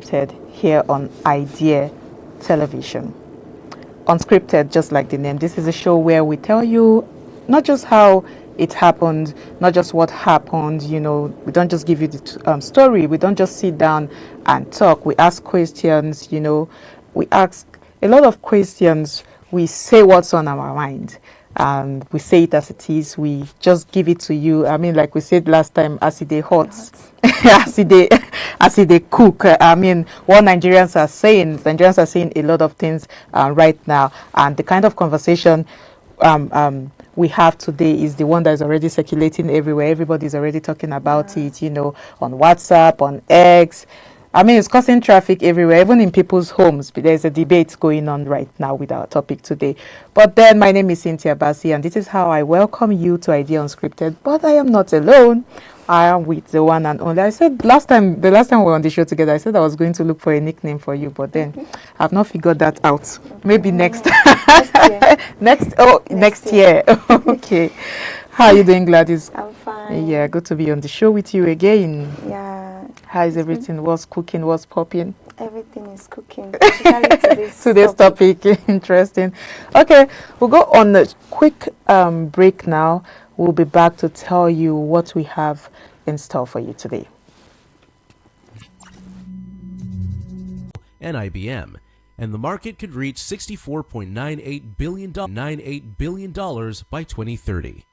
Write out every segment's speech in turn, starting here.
Unscripted here on Idea Television. Unscripted, just like the name, this is a show where we tell you not just how it happened, not just what happened, we don't just give you the story, we don't just sit down and talk, we ask questions, we ask a lot of questions, we say what's on our mind. And we say it as it is. We just give it to you. I mean, like we said last time, as it hot, as it cook. I mean, what Nigerians are saying a lot of things right now. And the kind of conversation we have today is the one that is already circulating everywhere. Everybody's already talking about it, on WhatsApp, on X. I mean, it's causing traffic everywhere, even in people's homes. But there's a debate going on right now with our topic today. But then, my name is Cynthia Bassi, and this is how I welcome you to Idea Unscripted. But I am not alone. I am with the one and only. I said the last time we were on the show together, I said I was going to look for a nickname for you, but then I've not figured that out. Maybe next year. next year. Okay. How are you doing, Gladys? I'm fine. Yeah, good to be on the show with you again. Yeah. How is everything? What's cooking? What's popping? Everything is cooking. Today's topic. Interesting. Okay, we'll go on a quick break now. We'll be back to tell you what we have in store for you today. And IBM, and the market could reach $64.98 billion by 2030.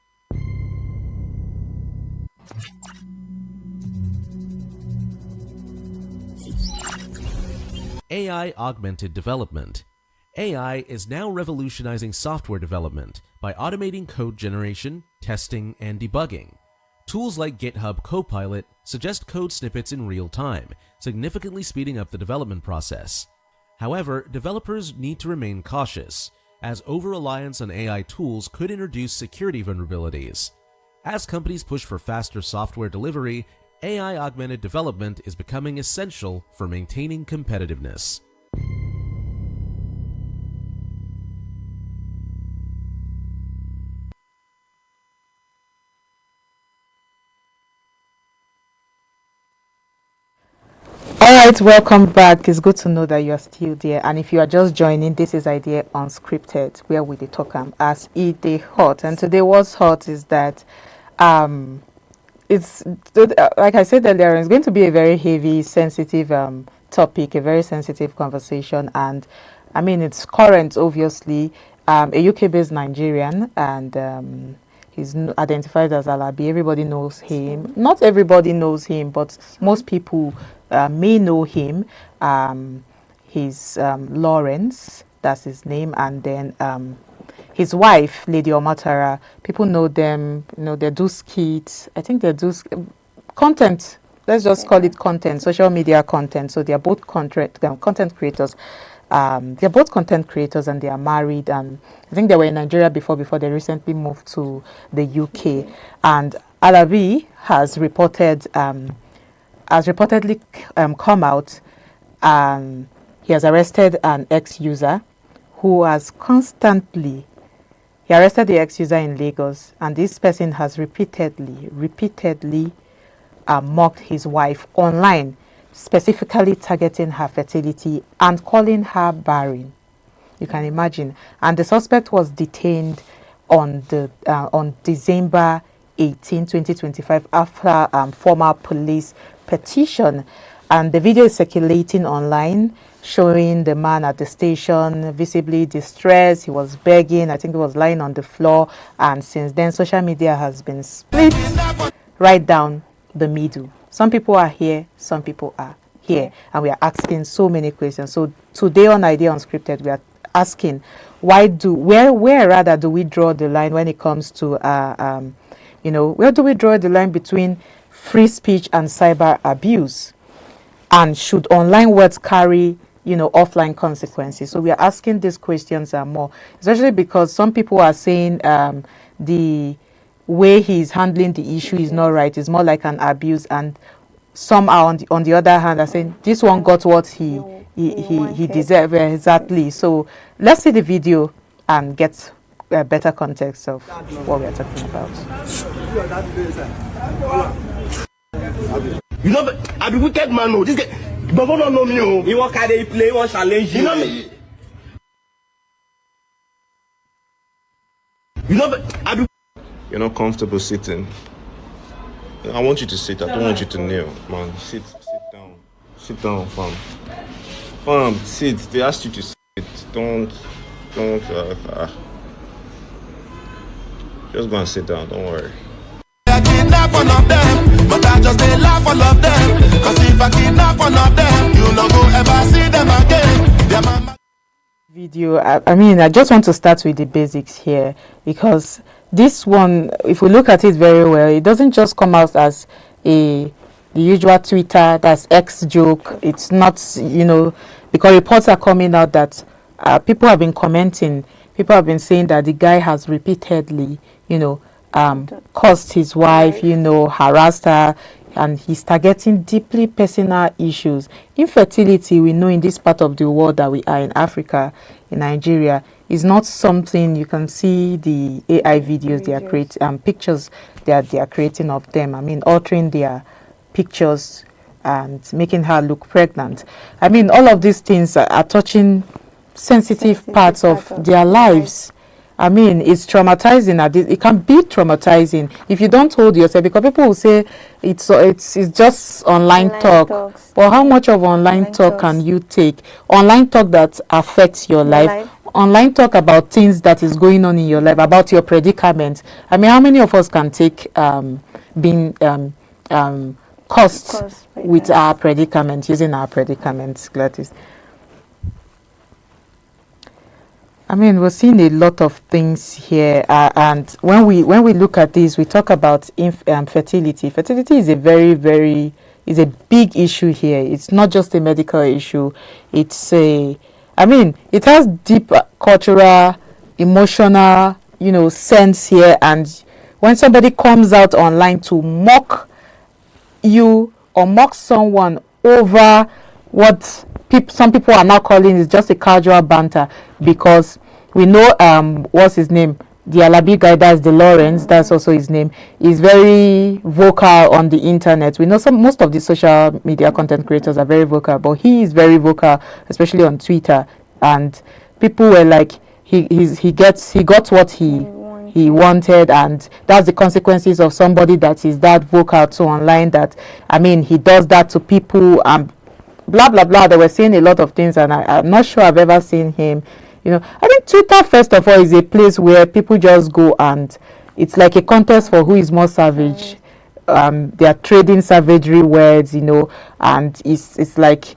AI augmented development. AI is now revolutionizing software development by automating code generation, testing, and debugging. Tools like GitHub Copilot suggest code snippets in real time, significantly speeding up the development process. However, developers need to remain cautious, as over-reliance on AI tools could introduce security vulnerabilities. As companies push for faster software delivery, AI augmented development is becoming essential for maintaining competitiveness. Alright, welcome back. It's good to know that you are still there. And if you are just joining, this is Idea Unscripted, where we talk as it dey hot. And today what's hot is that it's like I said earlier, it's going to be a very heavy, sensitive topic, a very sensitive conversation. And I mean, it's current, obviously. A UK-based Nigerian, and he's identified as Alabi. Everybody knows him. Not everybody knows him, but most people may know him. He's Lawrence, that's his name, and then his wife, Lady Omatara. People know them. They do skits. I think they do content. Let's just call it content, social media content. So they are both content creators. They're both content creators, and they are married. And I think they were in Nigeria before they recently moved to the UK. And Alabi has reportedly come out. He has arrested an ex-user who has he arrested the ex-user in Lagos, and this person has repeatedly mocked his wife online, specifically targeting her fertility and calling her barren. You can imagine. And the suspect was detained on December 18, 2025 after former police petition. And the video is circulating online, showing the man at the station visibly distressed. He was begging. I think he was lying on the floor. And since then, social media has been split right down the middle. Some people are here, some people are here. And we are asking so many questions. So today on Idea Unscripted, we are asking, where do we draw the line when it comes to, where do we draw the line between free speech and cyber abuse? And should online words carry, offline consequences? So we are asking these questions and more, especially because some people are saying the way he's handling the issue is not right. It's more like an abuse. And some are on the other hand are saying this one got what he deserved. Exactly. So let's see the video and get a better context of what we are talking about. You know, I'm a wicked man. No, this guy, But don't know me. You want to play, you want challenge You know me. You know, You're not comfortable sitting. I want you to sit. I don't want you to kneel, man. Sit down. Sit down, fam. Fam, sit. They asked you to sit. Don't. Just go and sit down. Don't worry. I kidnap one of them, but I just they laugh all of them. Cause if I kidnap one of them, you no go ever see them again. Their mama Video. I mean, I just want to start with the basics here, because this one, if we look at it very well, it doesn't just come out as the usual Twitter, that's X joke. It's not, because reports are coming out that people have been commenting, people have been saying that the guy has repeatedly, cursed his wife, harassed her, and he's targeting deeply personal issues. Infertility, we know in this part of the world that we are in Africa, in Nigeria, is not something you can see the AI videos they are creating, pictures that they are creating of them. I mean, altering their pictures and making her look pregnant. I mean, all of these things are touching sensitive parts of their lives. I mean, it's traumatizing. It can be traumatizing if you don't hold yourself, because people will say it's just online talk. But how much of online talk can you take? Online talk that affects your life. Online talk about things that is going on in your life, about your predicament. I mean, how many of us can take being cursed with our predicament, using our predicaments, Gladys? I mean, we're seeing a lot of things here, and when we look at this, we talk about fertility. Fertility is a is a big issue here. It's not just a medical issue. It has deep cultural, emotional, sense here. And when somebody comes out online to mock you or mock someone over what some people are now calling is just a casual banter, because we know what's his name, the Alabi guy, that's the Lawrence, that's also his name, is very vocal on the internet. We know most of the social media content creators are very vocal, but he is very vocal, especially on Twitter, and people were like, he got what he wanted, and that's the consequences of somebody that is that vocal to online, that I mean, he does that to people, blah blah blah. They were saying a lot of things, and I'm not sure I've ever seen him. I think Twitter, first of all, is a place where people just go, and it's like a contest for who is more savage. They are trading savagery words, and it's like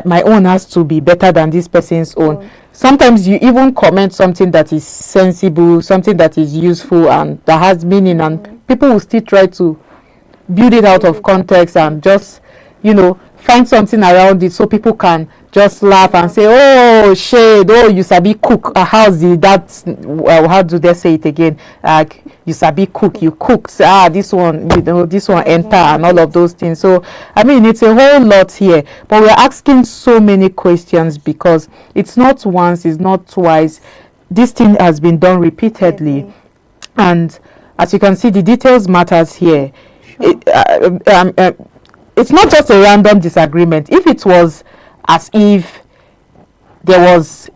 my own has to be better than this person's own. Sometimes you even comment something that is sensible, something that is useful and that has meaning, and people will still try to build it out of context and just find something around it so people can just laugh and say, oh shade, oh you sabi cook, how do they say it again, you sabi cook, you cooked, this one enter, and all of those things. So I mean, it's a whole lot here, but we're asking so many questions because it's not once, it's not twice, this thing has been done repeatedly. And as you can see, the details matters here. It's not just a random disagreement. If it was as if there was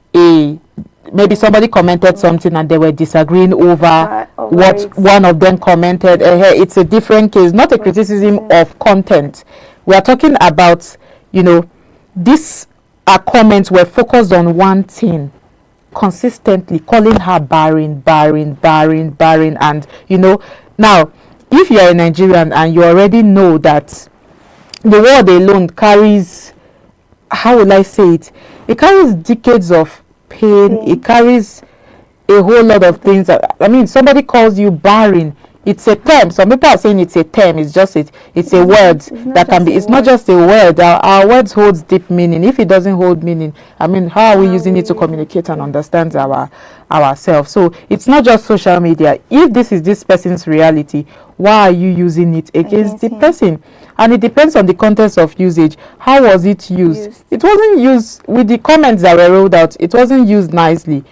maybe somebody commented something and they were disagreeing over what one of them commented, it's a different case, not a criticism of content. We are talking about, these comments were focused on one thing, consistently calling her barren, and now if you are a Nigerian and you already know that the word alone carries, how will I say it? It carries decades of pain. It carries a whole lot of things. I mean, somebody calls you barren. It's a term. Some people are saying it's a term. It's a word that can be. It's not just a word. Our words holds deep meaning. If it doesn't hold meaning, I mean, how are we using it to communicate and understand ourselves? So it's not just social media. If this is this person's reality, why are you using it against the person? And it depends on the context of usage. How was it used? It wasn't used with the comments that were rolled out. It wasn't used nicely.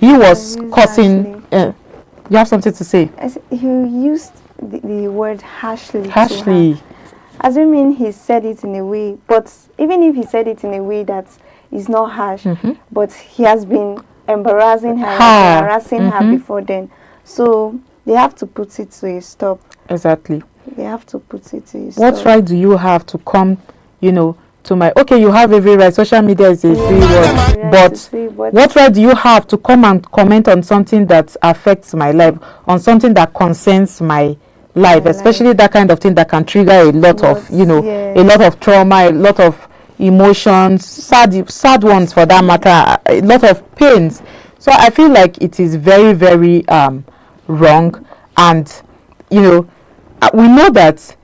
He was cursing. You have something to say? He used the word harshly. Harshly. assuming he said it in a way, but even if he said it in a way that is not harsh, but he has been embarrassing her, and harassing her before then. So they have to put it to a stop. Exactly. They have to put it to a stop. What right do you have to come, to my, okay, you have every right, social media is a free word, but what right do you have to come and comment on something that affects my life, on something that concerns my life, especially that kind of thing that can trigger a lot of, a lot of trauma, a lot of emotions, sad ones for that matter, a lot of pains. So I feel like it is very, very wrong. And we know that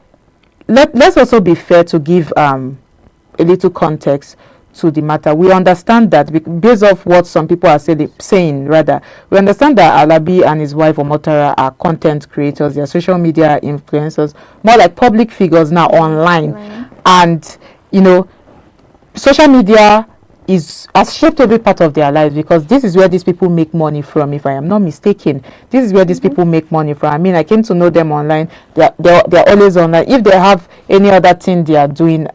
let's also be fair to give a little context to the matter. We understand that based off what some people are saying, we understand that Alabi and his wife Omotara are content creators, they are social media influencers, more like public figures now online. And social media has shaped every part of their lives, because this is where these people make money from, if I am not mistaken. This is where these people make money from. I mean, I came to know them online. They're always online. If they have any other thing they are doing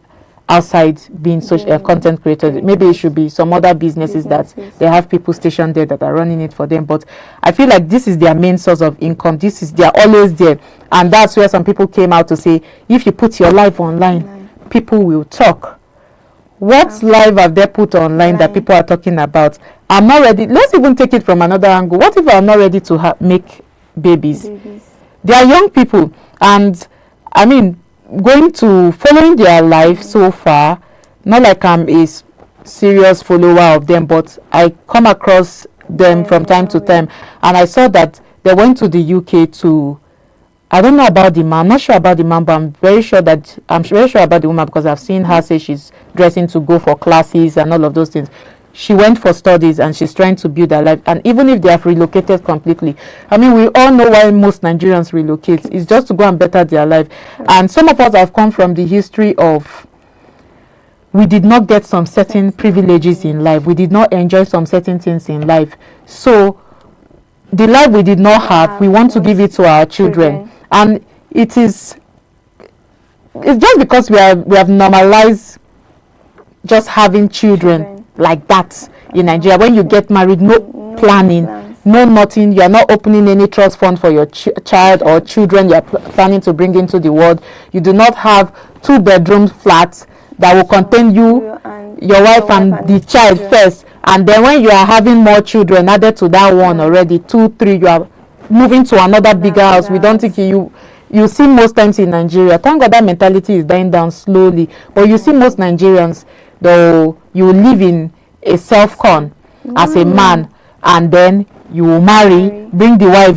outside being social content creators, maybe it should be some other businesses that they have people stationed there that are running it for them. But I feel like this is their main source of income. They're always there. And that's where some people came out to say, if you put your life online, people will talk. What life have they put online that people are talking about? I'm not ready. Let's even take it from another angle. What if I'm not ready to make babies? They are young people, and I mean, following their life so far, not like I'm a serious follower of them, but I come across them from time to time, and I saw that they went to the UK to, I don't know about the man, I'm not sure about the man, but I'm very sure about the woman, because I've seen her say she's dressing to go for classes and all of those things. She went for studies and she's trying to build her life. And even if they have relocated completely, I mean, we all know why most Nigerians relocate. It's just to go and better their life. And some of us have come from the history of, we did not get some certain privileges in life. We did not enjoy some certain things in life. So the life we did not have, we want to give it to our children. And it's just because we have normalized just having children like that in Nigeria. When you get married, no planning, no nothing. You are not opening any trust fund for your child or children you are planning to bring into the world. You do not have 2-bedroom flats that will contain you, your wife and the child first. And then when you are having more children added to that one already, 2, 3, you are moving to another bigger house. We don't think you see most times in Nigeria. Thank God that mentality is dying down slowly. But you see most Nigerians, though, you live in a self-con as a man, and then you will marry, bring the wife